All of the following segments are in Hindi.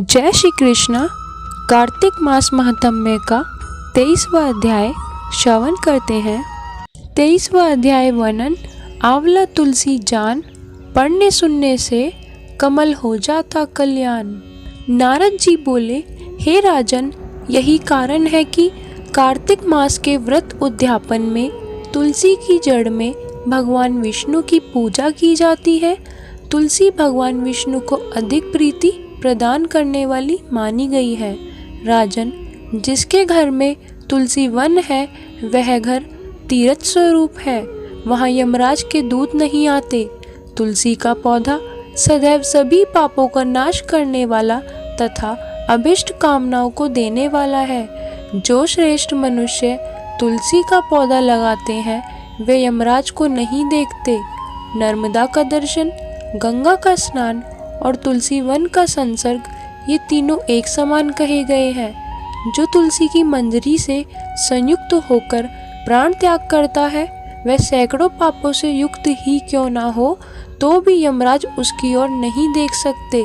जय श्री कृष्ण। कार्तिक मास महात्म्य का 23वां अध्याय श्रवण करते हैं। 23वां अध्याय वर्णन। आंवला तुलसी जान, पढ़ने सुनने से कमल हो जाता कल्याण। नारद जी बोले, हे राजन, यही कारण है कि कार्तिक मास के व्रत उद्यापन में तुलसी की जड़ में भगवान विष्णु की पूजा की जाती है। तुलसी भगवान विष्णु को अधिक प्रीति प्रदान करने वाली मानी गई है। राजन, जिसके घर में तुलसी वन है वह घर तीर्थ स्वरूप है, वहाँ यमराज के दूत नहीं आते। तुलसी का पौधा सदैव सभी पापों का नाश करने वाला तथा अभिष्ट कामनाओं को देने वाला है। जो श्रेष्ठ मनुष्य तुलसी का पौधा लगाते हैं वे यमराज को नहीं देखते। नर्मदा का दर्शन, गंगा का स्नान और तुलसी वन का संसर्ग, ये तीनों एक समान कहे गए हैं। जो तुलसी की मंजरी से संयुक्त होकर प्राण त्याग करता है वह सैकड़ों पापों से युक्त ही क्यों ना हो तो भी यमराज उसकी ओर नहीं देख सकते।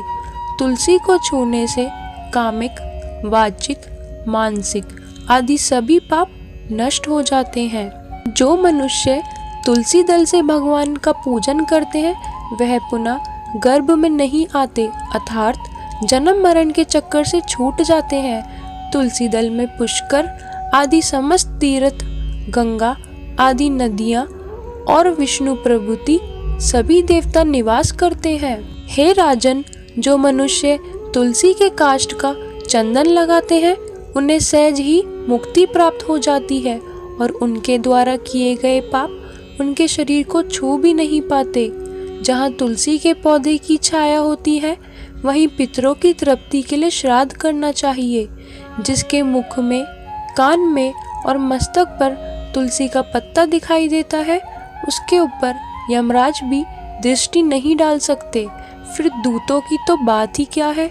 तुलसी को छूने से कामिक, वाचिक, मानसिक आदि सभी पाप नष्ट हो जाते हैं। जो मनुष्य तुलसी दल से भगवान का पूजन करते हैं वह पुनः गर्भ में नहीं आते, अर्थात जन्म मरण के चक्कर से छूट जाते हैं। तुलसी दल में पुष्कर आदि समस्त तीर्थ, गंगा आदि नदियाँ और विष्णु प्रभृति सभी देवता निवास करते हैं। हे राजन, जो मनुष्य तुलसी के काष्ठ का चंदन लगाते हैं उन्हें सहज ही मुक्ति प्राप्त हो जाती है और उनके द्वारा किए गए पाप उनके शरीर को छू भी नहीं पाते। जहाँ तुलसी के पौधे की छाया होती है वहीं पितरों की तृप्ति के लिए श्राद्ध करना चाहिए। जिसके मुख में, कान में और मस्तक पर तुलसी का पत्ता दिखाई देता है उसके ऊपर यमराज भी दृष्टि नहीं डाल सकते। फिर दूतों की तो बात ही क्या है।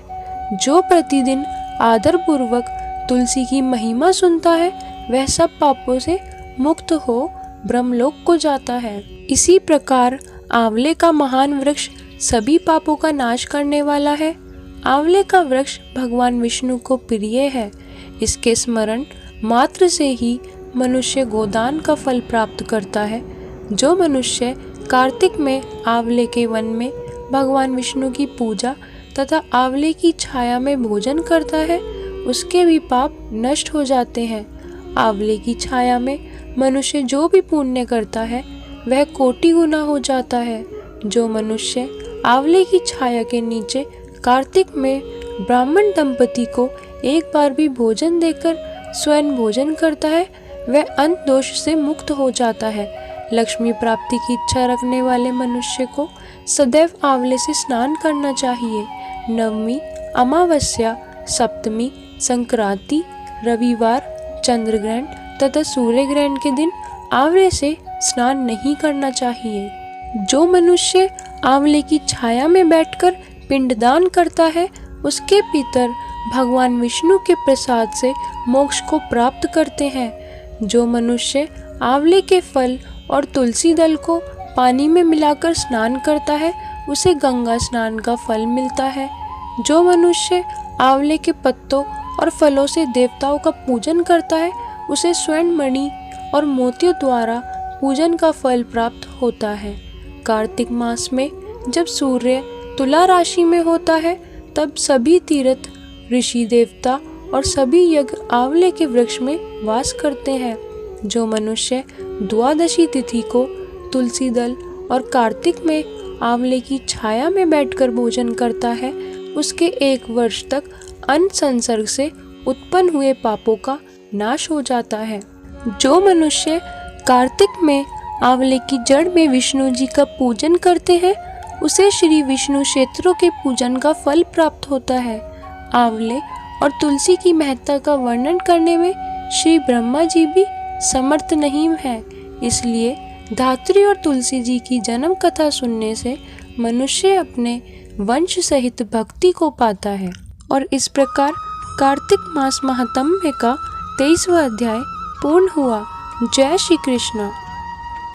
जो प्रतिदिन आदर पूर्वक तुलसी की महिमा सुनता है वह सब पापों से मुक्त हो ब्रह्मलोक को जाता है। इसी प्रकार आंवले का महान वृक्ष सभी पापों का नाश करने वाला है। आंवले का वृक्ष भगवान विष्णु को प्रिय है। इसके स्मरण मात्र से ही मनुष्य गोदान का फल प्राप्त करता है। जो मनुष्य कार्तिक में आंवले के वन में भगवान विष्णु की पूजा तथा आंवले की छाया में भोजन करता है उसके भी पाप नष्ट हो जाते हैं। आंवले की छाया में मनुष्य जो भी पुण्य करता है वह कोटि गुना हो जाता है। जो मनुष्य आंवले की छाया के नीचे कार्तिक में ब्राह्मण दंपति को एक बार भी भोजन देकर स्वयं भोजन करता है वह अंत दोष से मुक्त हो जाता है। लक्ष्मी प्राप्ति की इच्छा रखने वाले मनुष्य को सदैव आंवले से स्नान करना चाहिए। नवमी, अमावस्या, सप्तमी, संक्रांति, रविवार, चंद्र ग्रहण तथा सूर्य ग्रहण के दिन आंवले से स्नान नहीं करना चाहिए। जो मनुष्य आंवले की छाया में बैठकर पिंडदान करता है उसके पितर भगवान विष्णु के प्रसाद से मोक्ष को प्राप्त करते हैं। जो मनुष्य आंवले के फल और तुलसी दल को पानी में मिलाकर स्नान करता है उसे गंगा स्नान का फल मिलता है। जो मनुष्य आंवले के पत्तों और फलों से देवताओं का पूजन करता है उसे स्वर्ण मणि और मोतियों द्वारा पूजन का फल प्राप्त होता है। कार्तिक मास में जब सूर्य तुला राशि में होता है तब सभी तीर्थ, ऋषि, देवता और सभी यज्ञ आंवले के वृक्ष में वास करते हैं। जो मनुष्य द्वादशी तिथि को तुलसी दल और कार्तिक में आंवले की छाया में बैठकर भोजन करता है उसके 1 वर्ष तक अन्न संसर्ग से उत्पन्न हुए पापों का नाश हो जाता है। जो मनुष्य कार्तिक में आंवले की जड़ में विष्णु जी का पूजन करते हैं उसे श्री विष्णु क्षेत्रों के पूजन का फल प्राप्त होता है। आंवले और तुलसी की महत्ता का वर्णन करने में श्री ब्रह्मा जी भी समर्थ नहीं है। इसलिए धात्री और तुलसी जी की जन्म कथा सुनने से मनुष्य अपने वंश सहित भक्ति को पाता है। और इस प्रकार कार्तिक मास महात्म्य का 23वां अध्याय पूर्ण हुआ। जय श्री कृष्ण।